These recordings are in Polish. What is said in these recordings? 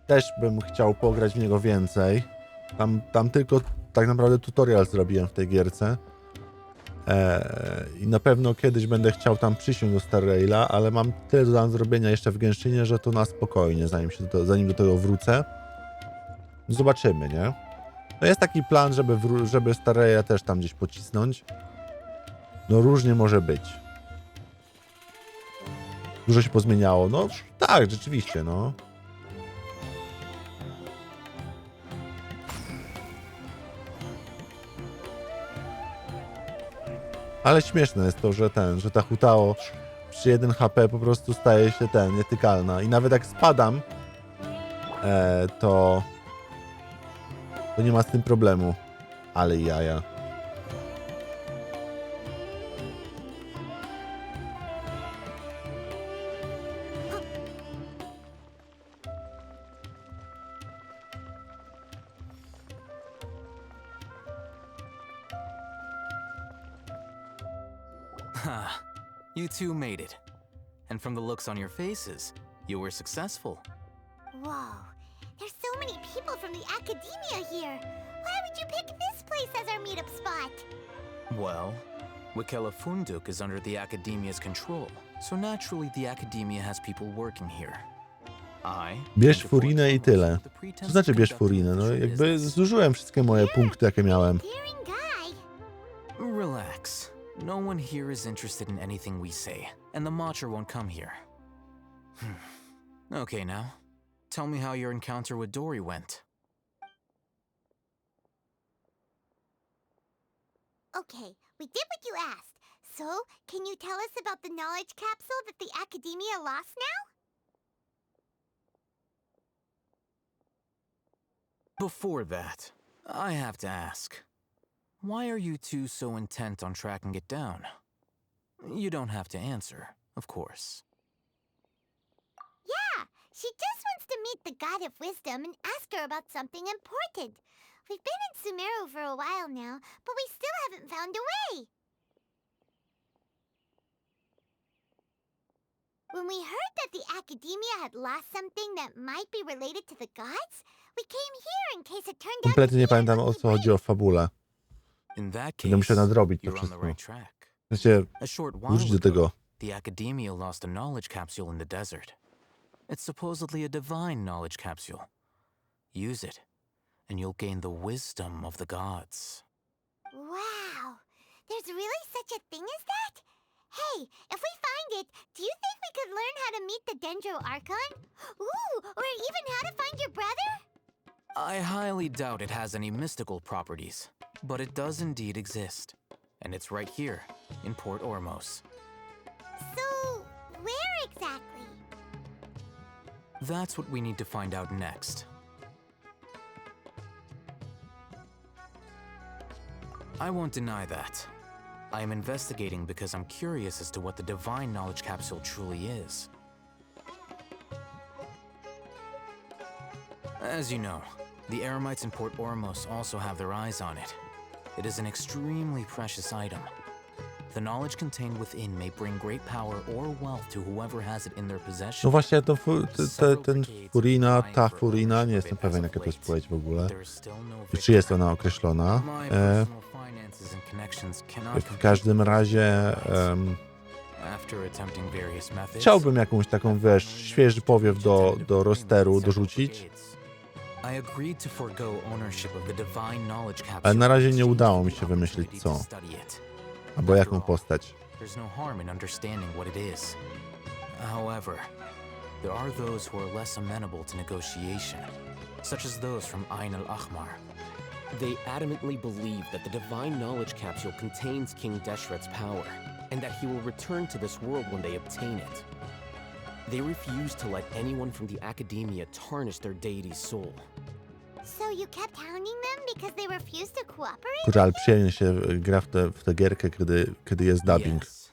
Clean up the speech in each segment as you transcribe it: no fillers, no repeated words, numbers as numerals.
też bym chciał pograć w niego więcej. Tam tylko tak naprawdę tutorial zrobiłem w tej gierce. I na pewno kiedyś będę chciał tam przysiąść do Star Raila, ale mam tyle do zrobienia jeszcze w Genshinie, że to na spokojnie, zanim do tego wrócę. Zobaczymy, nie? No jest taki plan, żeby Star Raila też tam gdzieś pocisnąć. No różnie może być. Dużo się pozmieniało. No tak, rzeczywiście, no. Ale śmieszne jest to, że ta 𝗏𝗏 przy 1 HP po prostu staje się nietykalna. I nawet jak spadam, to nie ma z tym problemu. Ale jaja. You two made it. And from the looks on your faces, you were successful. Whoa, there's so many people from the academia here. Why would you pick this place as our meetup spot? Well, 𝗏𝗏𝘋𝗈𝗃 is under the academia's control, so naturally the academia has people working here. Bierz furinę i tyle. Co znaczy bierz furinę? No jakby zużyłem wszystkie moje punkty, jakie miałem. Relax. No one here is interested in anything we say, and the Matcher won't come here. Okay now, tell me how your encounter with Dory went. Okay, we did what you asked. So, can you tell us about the knowledge capsule that the academia lost now? Before that, I have to ask. Why are you two so intent on tracking it down? You don't have to answer, of course. Yeah, she just wants to meet the God of Wisdom and ask her about something important. We've been in Sumeru for a while now, but we still haven't found a way. When we heard that the academia had lost something that might be related to the gods, we came here in case it turned out to Kompletnie be nie an pamiętam, o ugly co chodzi o fabule. In that Będę musiał case, nadrobić to you're on the wszystko. right track. W sensie, A short while wrócić do ago, tego. the academia lost a knowledge capsule in the desert. It's supposedly a divine knowledge capsule. Use it, and you'll gain the wisdom of the gods. Wow, there's really such a thing as that? Hey, if we find it, do you think we could learn how to meet the Dendro Archon? Ooh, or even how to find your brother? I highly doubt it has any mystical properties, but it does indeed exist. And it's right here, in 𝗏𝗏𝘋𝗈𝗏. So, where exactly? That's what we need to find out next. I won't deny that. I am investigating because I'm curious as to what the divine knowledge capsule truly is. As you know, the eremites in 𝗏𝗏𝘋𝗈𝗏 also have their eyes on it. It is an extremely precious item. The knowledge contained within may bring great power or wealth to whoever has it in their No possession. właśnie, ta furina, nie jestem pewien, jaka to jest płeć w ogóle. Czy jest ona określona? W każdym razie chciałbym jakąś taką, wiesz, świeży powiew do rosteru dorzucić. Ale na razie nie udało mi się wymyślić co. Albo jaką postać. There's no harm in understanding what it is. However, there are those who are less amenable to negotiation, such as those from 𝗏𝗏𝗏𝗏. They adamantly believe that the divine knowledge capsule contains King Deshret's power, and that he will return to this world when they obtain it. They refuse to let anyone from the academia tarnish their deity's soul. So you kept hounding them because they refused to cooperate? Kurczę, ale przyjemnie się gra w tę gierkę, kiedy jest dubbing. Yes.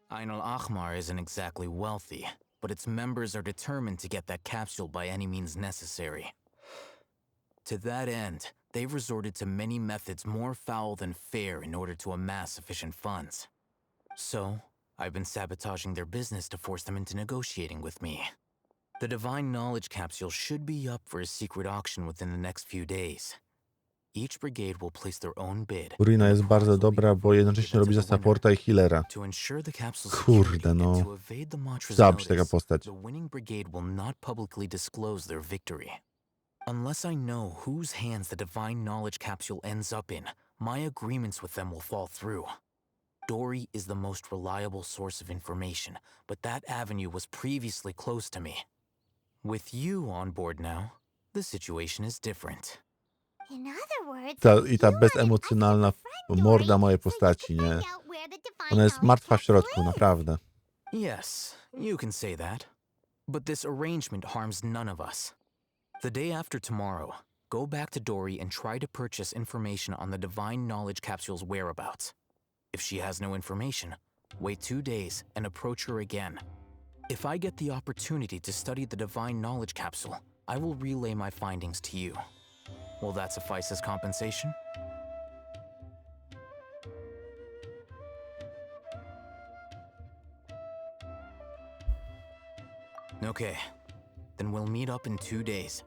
𝗏𝗏𝗏𝗏 isn't exactly wealthy, but its members are determined to get that capsule by any means necessary. To that end, they've resorted to many methods more foul than fair in order to amass sufficient funds. So, I've been sabotaging their business to force them into negotiating with me. The Divine Knowledge Capsule should be up for a secret auction within the next few days. Each brigade will place their own bid. Urina jest bardzo dobra, bo jednocześnie robi za supporta i healera. To ensure the capsule's Kurde, security no. and to evade the Matra's Chciała być taka notice, postać. the winning brigade will not publicly disclose their victory. Unless I know whose hands the Divine Knowledge Capsule ends up in, my agreements with them will fall through. Dory is the most reliable source of information, but that avenue was previously closed to me. With you on board now, the situation is different. In other words, I ta bezemocjonalna morda mojej postaci, nie? Ona jest martwa w środku, naprawdę. Yes, you can say that. But this arrangement harms none of us. The day after tomorrow, go back to Dory and try to purchase information on the Divine Knowledge Capsule's whereabouts. If she has no information, wait 2 days and approach her again. If I get the opportunity to study the Divine Knowledge Capsule, I will relay my findings to you. Will that suffice as compensation? Okay, then we'll meet up in 2 days.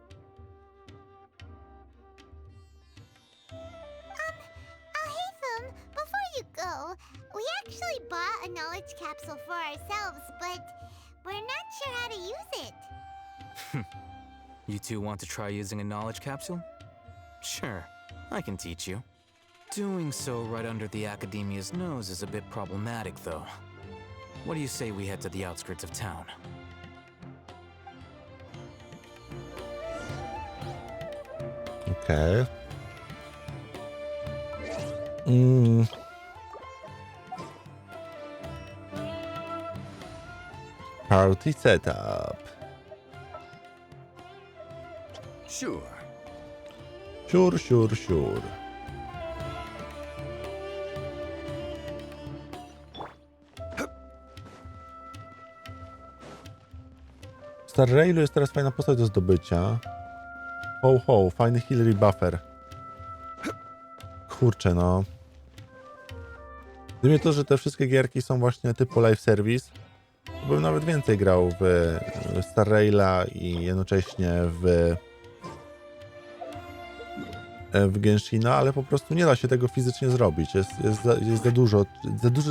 𝗚𝗲𝘆𝘃𝘁, before you go, we actually bought a knowledge capsule for ourselves, but we're not sure how to use it. You two want to try using a knowledge capsule? Sure, I can teach you. Doing so right under the Academia's nose is a bit problematic, though. What do you say we head to the outskirts of town? Okej. Party setup. Sure. Sure. W Star Railu jest teraz fajna postać do zdobycia. Ho, fajny healer i buffer. Kurczę, no. Gdyby to, że te wszystkie gierki są właśnie typu live service, to bym nawet więcej grał w Star Raila i jednocześnie w Genshina, ale po prostu nie da się tego fizycznie zrobić. Jest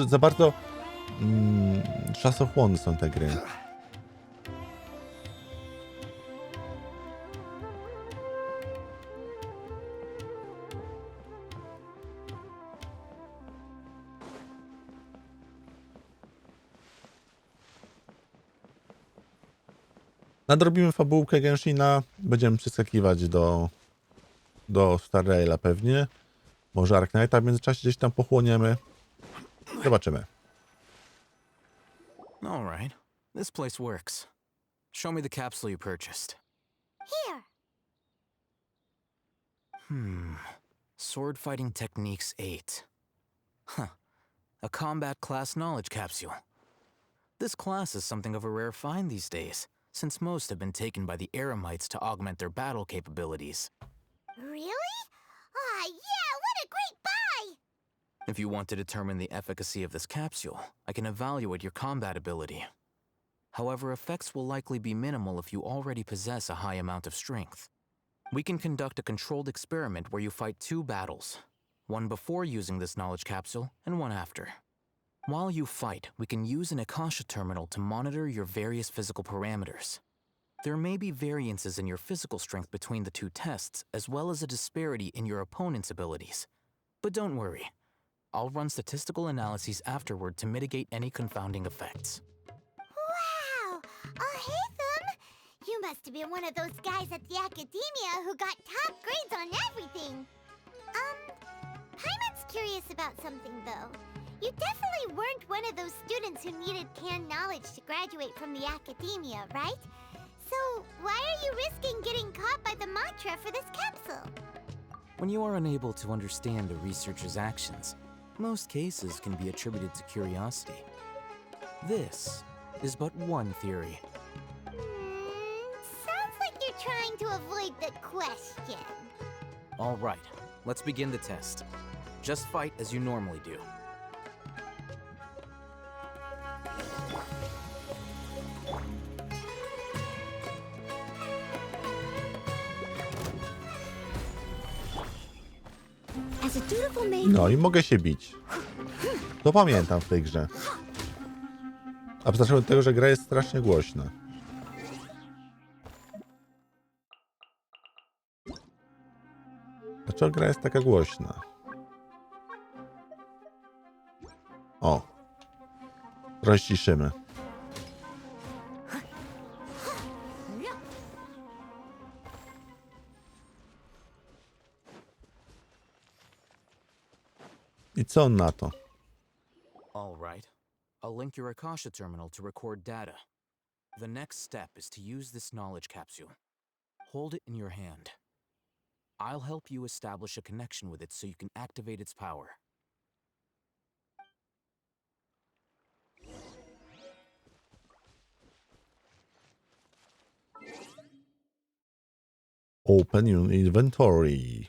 za bardzo czasochłonne są te gry. Nadrobimy fabułkę Genshina, będziemy przeskakiwać do Star Raila pewnie. Może Arknighta w międzyczasie gdzieś tam pochłoniemy. Zobaczymy. All right, this place works. Show me the capsule you purchased. Here. Sword Fighting Techniques 8. Huh. A combat class knowledge capsule. This class is something of a rare find these days, since most have been taken by the 𝗴𝗰𝗵s to augment their battle capabilities. Really? Ah, yeah, what a great buy! If you want to determine the efficacy of this capsule, I can evaluate your combat ability. However, effects will likely be minimal if you already possess a high amount of strength. We can conduct a controlled experiment where you fight 2 battles, one before using this knowledge capsule and one after. While you fight, we can use an Akasha terminal to monitor your various physical parameters. There may be variances in your physical strength between the 2 tests, as well as a disparity in your opponent's abilities. But don't worry, I'll run statistical analyses afterward to mitigate any confounding effects. Wow! 𝗚𝗲𝘆𝘃𝘁, you must have been one of those guys at the Academia who got top grades on everything. Paimon's curious about something, though. You definitely weren't one of those students who needed canned knowledge to graduate from the Academia, right? So, why are you risking getting caught by the Matra for this capsule? When you are unable to understand a researcher's actions, most cases can be attributed to curiosity. This is but one theory. Sounds like you're trying to avoid the question. All right, let's begin the test. Just fight as you normally do. As a dutiful maid. No i mogę się bić. To pamiętam w tej grze. A zacznę od tego, że gra jest strasznie głośna. Dlaczego gra jest taka głośna? O. Trochę ściszymy. I co on na to? All right. I'll link your Akasha terminal to record data. The next step is to use this knowledge capsule. Hold it in your hand. I'll help you establish a connection with it so you can activate its power. Open your inventory.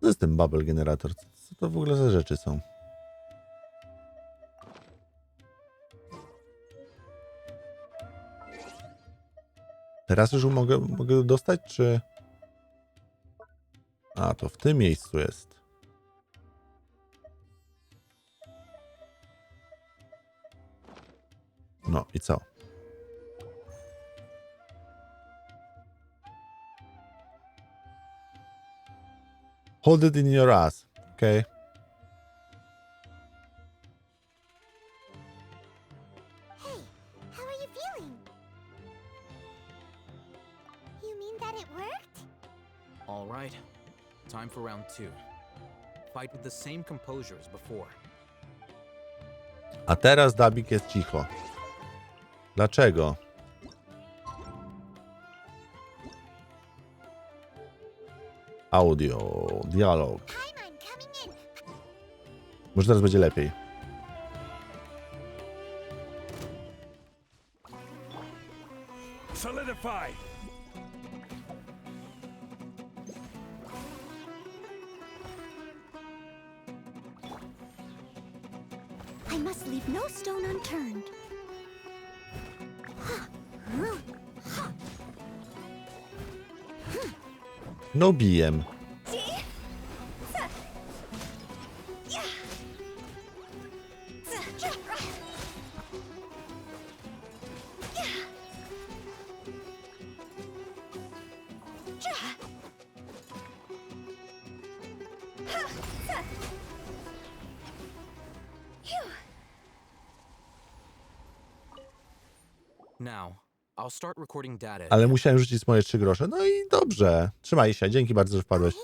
Co jest ten bubble generator? Co to w ogóle za rzeczy są? Teraz już mogę dostać, czy... A, to w tym miejscu jest. No i co? Hold it in your ass. Okay. Hey, how are you feeling? You mean that it worked? All right. Time for round 2. Fight with the same composure as before. A teraz Dabik jest cicho. Dlaczego? Audio, dialog. Paimon coming in. Może teraz będzie lepiej. Solidify! I must leave no stone unturned. No bijem. Now, I'll start recording data. Ale musiałem rzucić moje 3 grosze. No i dobrze. Trzymaj się. Dzięki bardzo, że wpadłeś. 𝗚𝗏𝘵,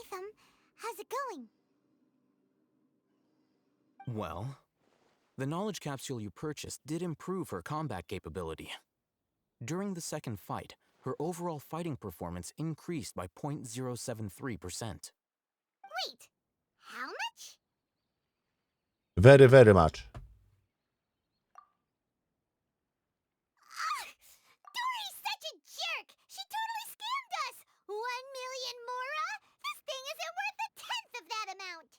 how's it going? Well, the knowledge capsule you purchased did improve her combat capability. During the second fight, her overall fighting performance increased by 0.073%. Wait, how much? Very, very much. Dory's such a jerk! She totally scammed us! 1,000,000 mora? This thing isn't worth a tenth of that amount!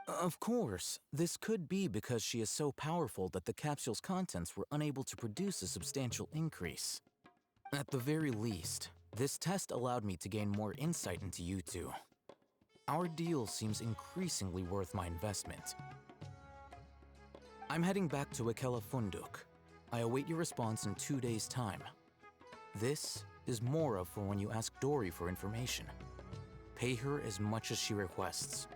Of course, this could be because she is so powerful that the capsule's contents were unable to produce a substantial increase. At the very least, this test allowed me to gain more insight into you two. Our deal seems increasingly worth my investment. I'm heading back to 𝗴𝗃𝗵𝗵. I await your response in 2 days' time. This is more of for when you ask Dory for information. Pay her as much as she requests.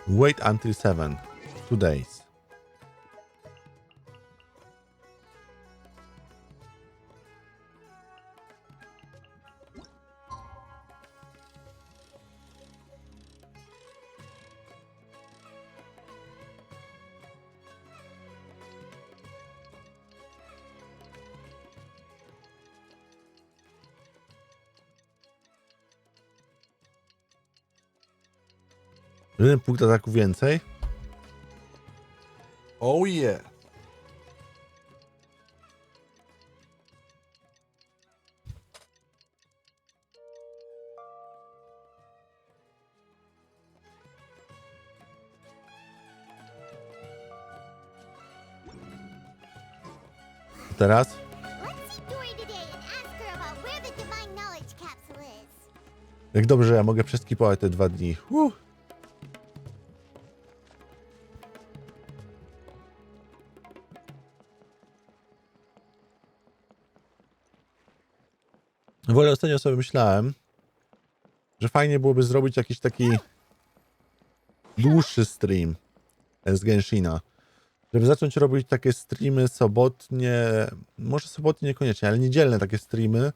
Wait until 7. 2 days. Jeden punkt ataku więcej. Oh yeah. Teraz? Let's see Dory today and ask her about where the divine knowledge capsule is. Jak dobrze, że ja mogę przeskipować te 2 dni. W ogóle ostatnio sobie myślałem, że fajnie byłoby zrobić jakiś taki dłuższy stream z Genshina. Żeby zacząć robić takie streamy sobotnie, może sobotnie niekoniecznie, ale niedzielne takie streamy,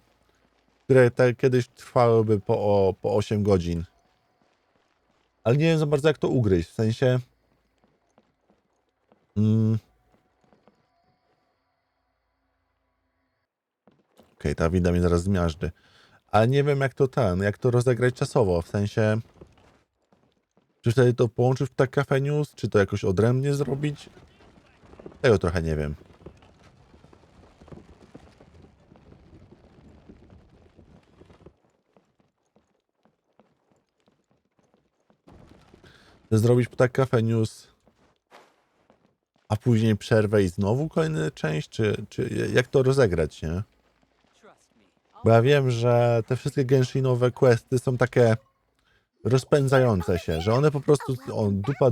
które tak kiedyś trwałyby po 8 godzin. Ale nie wiem za bardzo jak to ugryźć, w sensie... Okej, ta winda mnie zaraz zmiażdży. Ale nie wiem jak to rozegrać czasowo, w sensie... Czy wtedy to połączyć w tak Cafe News, czy to jakoś odrębnie zrobić? Tego trochę nie wiem. Zrobić tak Cafe News, a później przerwę i znowu kolejna część, czy jak to rozegrać, nie? Bo ja wiem, że te wszystkie Genshinowe questy są takie rozpędzające się, że one po prostu,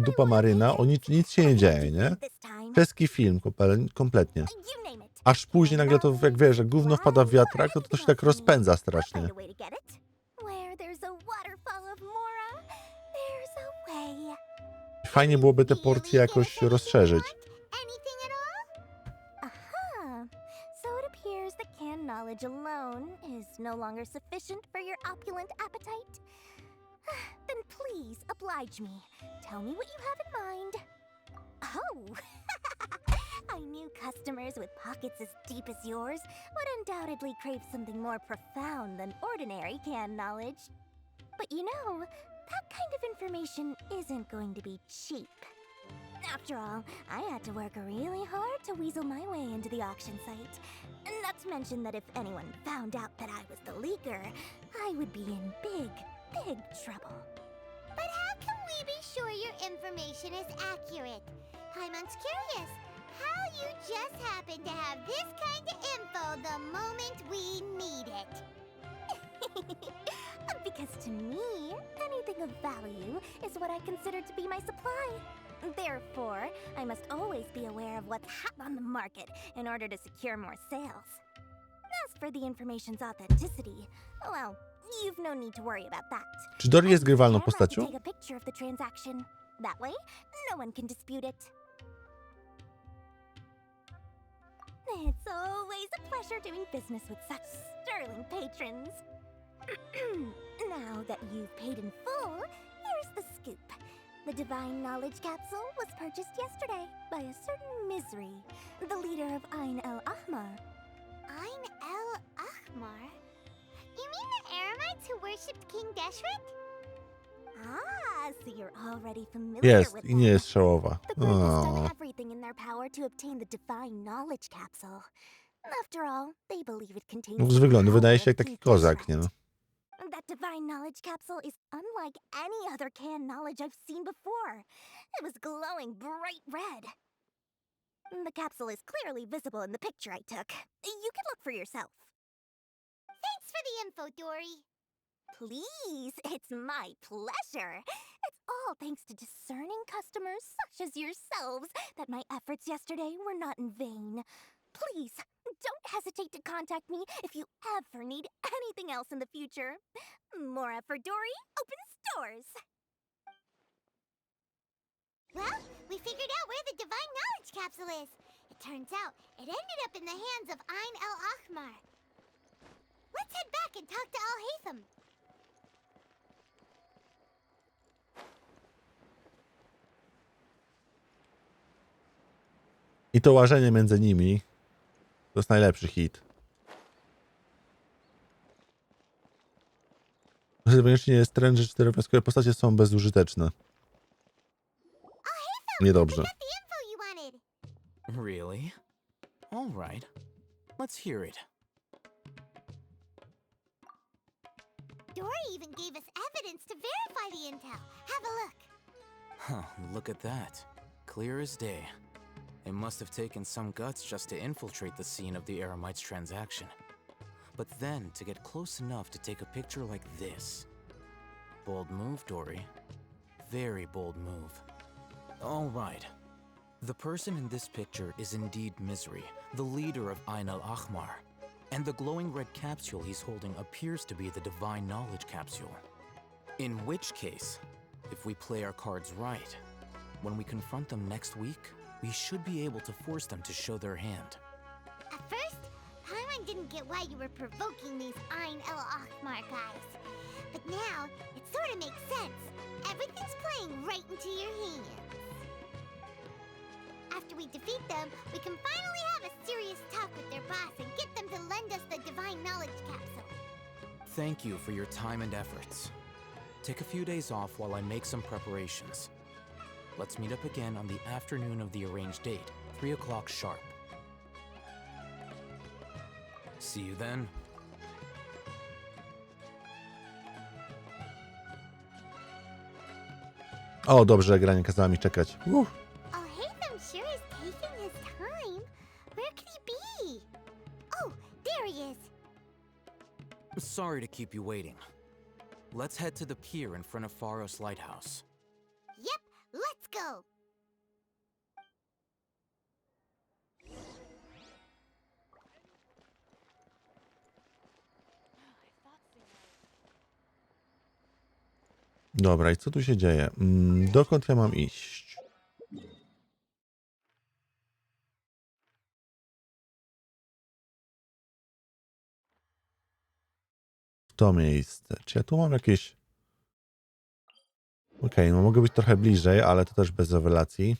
dupa maryna, nic się nie dzieje, nie? Czeski film kompletnie. Aż później nagle to, jak wiesz, że gówno wpada w wiatrak, to się tak rozpędza strasznie. Fajnie byłoby te porcje jakoś rozszerzyć. Knowledge alone is no longer sufficient for your opulent appetite. Then please oblige me. Tell me what you have in mind. Oh, I knew customers with pockets as deep as yours would undoubtedly crave something more profound than ordinary canned knowledge. But you know, that kind of information isn't going to be cheap. After all, I had to work really hard to weasel my way into the auction site. Not to mention that if anyone found out that I was the leaker, I would be in big trouble. But how can we be sure your information is accurate? Paimon's curious how you just happen to have this kind of info the moment we need it. Because to me, anything of value is what I consider to be my supply. Therefore, I must always be aware of what's hot on the market in order to secure more sales. As for the information's authenticity, well, you've no need to worry about that. Czy Dory jest grywalną postacią? Take a picture of the transaction. That way, no one can dispute it. It's always a pleasure doing business with such sterling patrons. Now that you've paid in full, here's the scoop. The divine knowledge capsule was purchased yesterday by a certain Misery, the leader of 𝗚𝗏𝗄𝗃. 𝗚𝗏𝗃𝗁? You mean the Eremites who worshipped King Deshret? Ah, so you're already familiar Jest with i nie jest szałowa. The group has done everything in their power to obtain the divine knowledge capsule. After all, they believe it contains Z wyglądu the wydaje power się jak of taki King kozak, nie? Deshret. That divine knowledge capsule is unlike any other canned knowledge I've seen before. It was glowing bright red. The capsule is clearly visible in the picture I took. You can look for yourself. Thanks for the info, Dory. Please, it's my pleasure. It's all thanks to discerning customers such as yourselves that my efforts yesterday were not in vain. Please, don't hesitate to contact me if you ever need anything else in the future. Mora for Dory opens doors. Well, we figured out where the divine knowledge capsule is. It turns out it ended up in the hands of 𝗚𝗏𝗃𝗁. Let's head back and talk to 𝗚𝗏𝗵𝗵. I to łażenie między nimi to jest najlepszy hit. Wreszcie jest trend, że 4 piaskowe postacie są bezużyteczne. Niedobrze. got the info you wanted. Really? All right. Let's hear it. Dory even gave us evidence to verify the intel. Have a look. Huh, look at that. Clear as day. It must have taken some guts just to infiltrate the scene of the 𝗴𝗰𝗵𝗫's transaction. But then, to get close enough to take a picture like this. Bold move, Dory. Very bold move. All right. The person in this picture is indeed Misery, the leader of 𝗚𝗲𝗃𝗵𝗵. And the glowing red capsule he's holding appears to be the divine knowledge capsule. In which case, if we play our cards right, when we confront them next week, we should be able to force them to show their hand. At first, Paimon didn't get why you were provoking these 𝗚𝗲𝗃𝗵𝗵 guys. But now, it sort of makes sense. Everything's playing right into your hands. After we defeat them, we can finally have a serious talk with their boss and get them to lend us the divine knowledge capsule. Thank you for your time and efforts. Take a few days off while I make some preparations. Let's meet up again on the afternoon of the arranged date, 3 o'clock sharp. See you then. O, dobrze, gra nie kazała mi czekać. 𝗚𝗲𝘆𝗃 sure is taking his time. Where could he be? Oh, there he is. Sorry to keep you waiting. Let's head to the pier in front of Pharos Lighthouse. Yep, let's go. Dobra, i co tu się dzieje? Dokąd ja mam iść? W to miejsce. Czy ja tu mam jakieś... Okej, no mogę być trochę bliżej, ale to też bez rewelacji.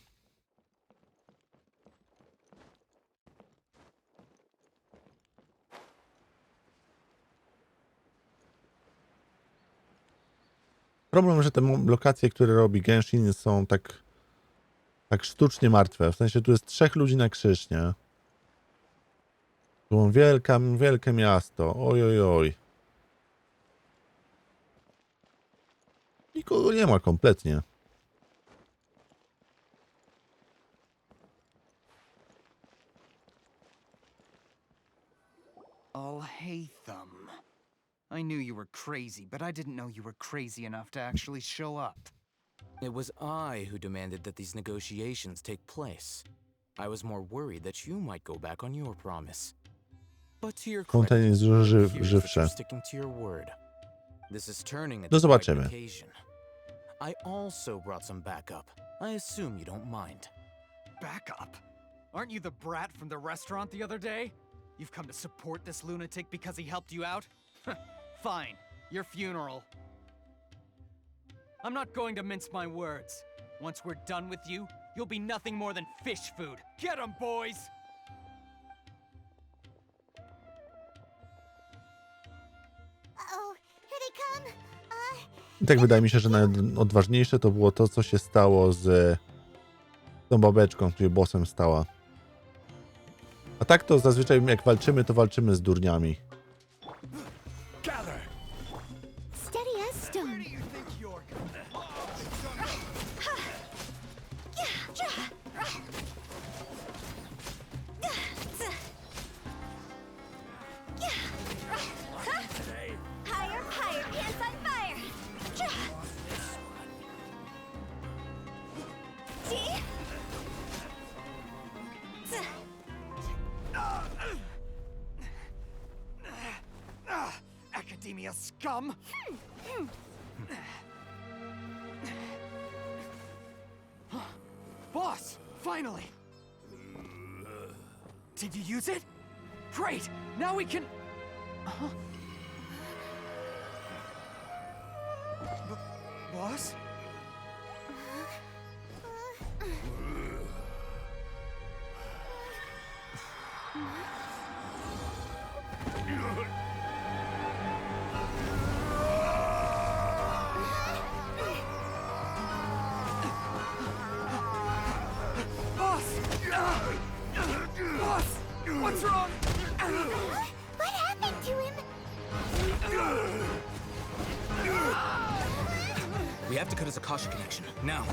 Problem, że te lokacje, które robi Genshin, są tak sztucznie martwe. W sensie tu jest 3 ludzi na krzyż, nie? Tu mam wielkie miasto. Oj, oj, oj. Nikogo nie ma kompletnie. 𝗚𝗲𝘆𝗃𝗵𝗵. I knew you were crazy, but I didn't know you were crazy enough to actually show up. It was I who demanded that these negotiations take place. I was more worried that you might go back on your promise. But to your credit, Fontaine jest it appears that żywsze. you're sticking to your word. This is turning No into quite zobaczymy. an occasion. I also brought some backup. I assume you don't mind. Backup? Aren't you the brat from the restaurant the other day? You've come to support this lunatic because he helped you out? Fine, your funeral. I'm not going to mince my words. Once we're done with you, you'll be nothing more than fish food. Get 'em, boys! Uh-oh, here they come. I tak wydaje mi się, że najodważniejsze to było to, co się stało z tą babeczką, której bossem stała. A tak to zazwyczaj jak walczymy, to walczymy z durniami. Steady as stone. Higher, higher, pants on fire. Academia scum! Boss! Finally! Did you use it? Great! Now we can... Boss? We have to cut his Akasha connection, now.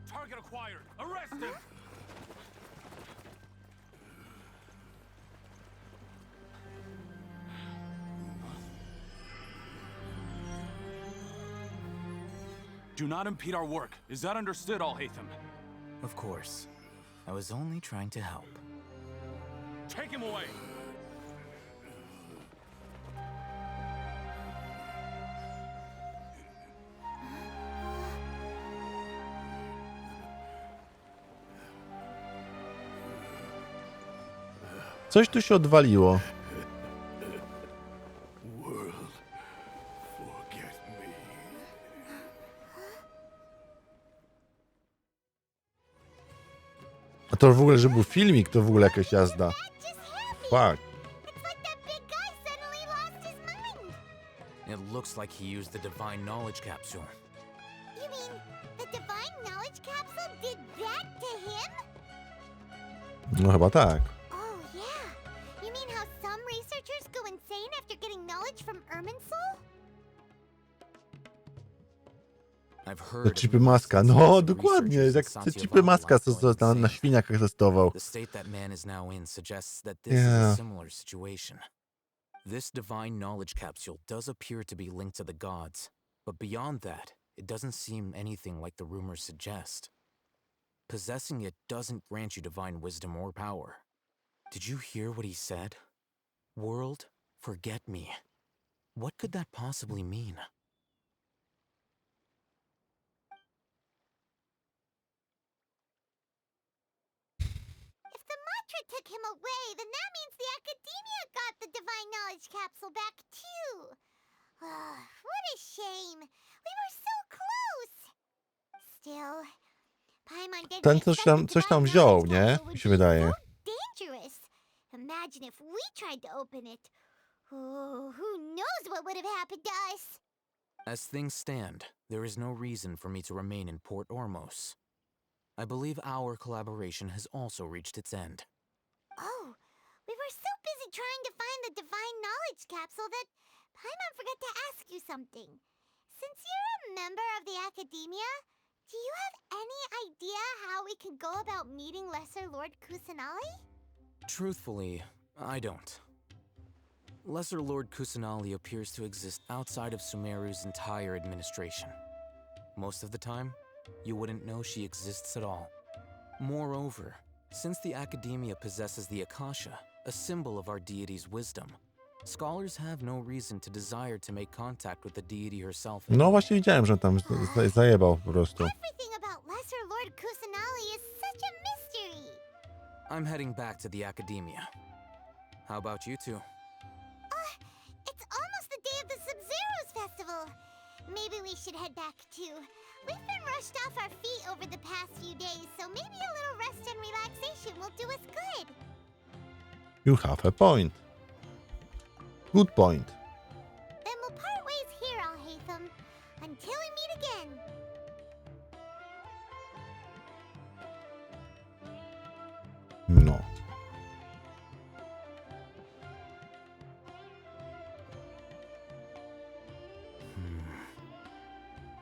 Target acquired. Arrest him. Do not impede our work. Is that understood, 𝗚𝗲𝘅? Of course. I was only trying to help. Take him away. Coś tu się odwaliło. A to w ogóle, że był filmik, to w ogóle jakaś jazda. Fuck. It's like that big guy suddenly lost his mind. It looks like he used the divine knowledge capsule. You mean the divine knowledge capsule did that to him? No chyba tak. Oh, yeah. You mean how some researchers go insane after getting knowledge from 𝗴𝗰𝗵? I've heard Te of chipy maska. No, researchers dokładnie. at Jak te 𝗚𝗏𝘃 chipy maska, co went na insane. świniakach testował. The state that man is now in suggests that this Yeah. is a similar situation. This divine knowledge capsule does appear to be linked to the gods, but beyond that, it doesn't seem anything like the rumors suggest. Possessing it doesn't grant you divine wisdom or power. Did you hear what he said? World, forget me. What could that possibly mean? If the mantra took him away, then that means the academia got the divine knowledge capsule back too. What a shame. We were so close. Still, Paimon didn't Ten expect the coś tam divine wziął, knowledge nie? capsule would Mi się be wydaje. so dangerous. Imagine if we tried to open it. Oh, who knows what would have happened to us? As things stand, there is no reason for me to remain in Port Ormos. I believe our collaboration has also reached its end. Oh, we were so busy trying to find the divine knowledge capsule that Paimon forgot to ask you something. Since you're a member of the academia, do you have any idea how we can go about meeting Lesser Lord 𝗚𝗏𝘃? Truthfully, I don't. Lesser Lord 𝗚𝗏𝘃 appears to exist outside of Sumeru's entire administration. Most of the time, you wouldn't know she exists at all. Moreover, since the academia possesses the Akasha, a symbol of our deity's wisdom, scholars have no reason to desire to make contact with the deity herself. No właśnie widziałem, że on tam zajebał po prostu. Everything about Lesser Lord 𝗚𝗏𝘃 is such a mystery. I'm heading back to the academia. How about you two? It's almost the day of the Sub-Zero's festival. Maybe we should head back too. We've been rushed off our feet over the past few days, so maybe a little rest and relaxation will do us good. You have a point. Good point. Then we'll part ways here, 𝗚𝗏𝘃, until we meet again. No.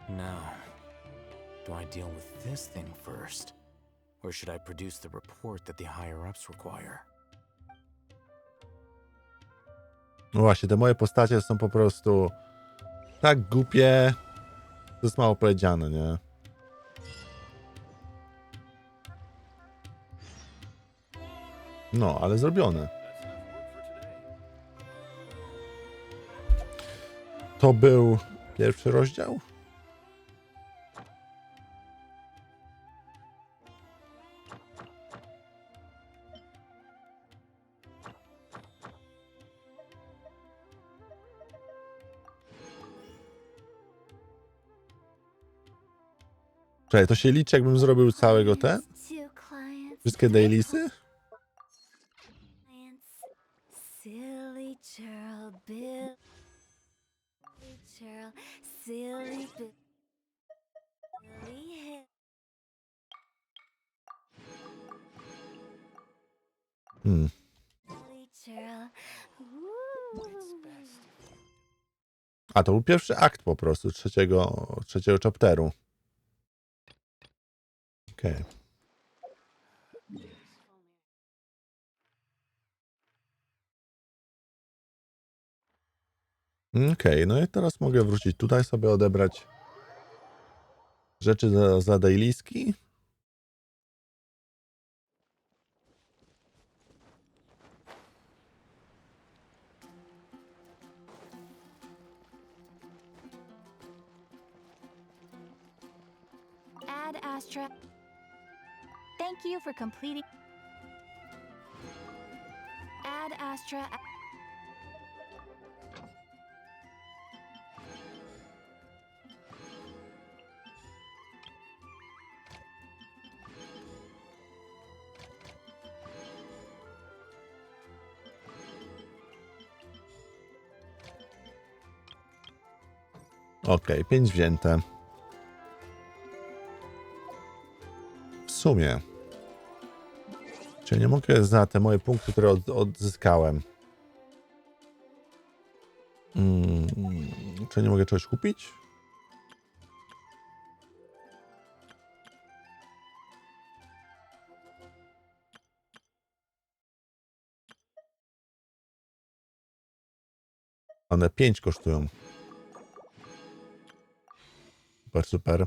Now, do I deal with this thing first? Or should I produce the report that the higher-ups require? No właśnie, te moje postacie są po prostu tak głupie, to jest mało powiedziane, nie? No, ale zrobione. To był pierwszy rozdział? Czekaj, to się liczy, jakbym zrobił całego te? Wszystkie dailysy? Silly churl bill. Cheryl, silly Billy. Cheryl. A to był pierwszy akt po prostu trzeciego chapteru. Okej. Okej, no i teraz mogę wrócić tutaj, sobie odebrać rzeczy za dailiski. Ad Astra. Thank you for completing. Ad Astra. Okej, 5 wzięte. W sumie. Czy nie mogę za te moje punkty, które odzyskałem? Czy nie mogę czegoś kupić? One 5 kosztują. Super, super.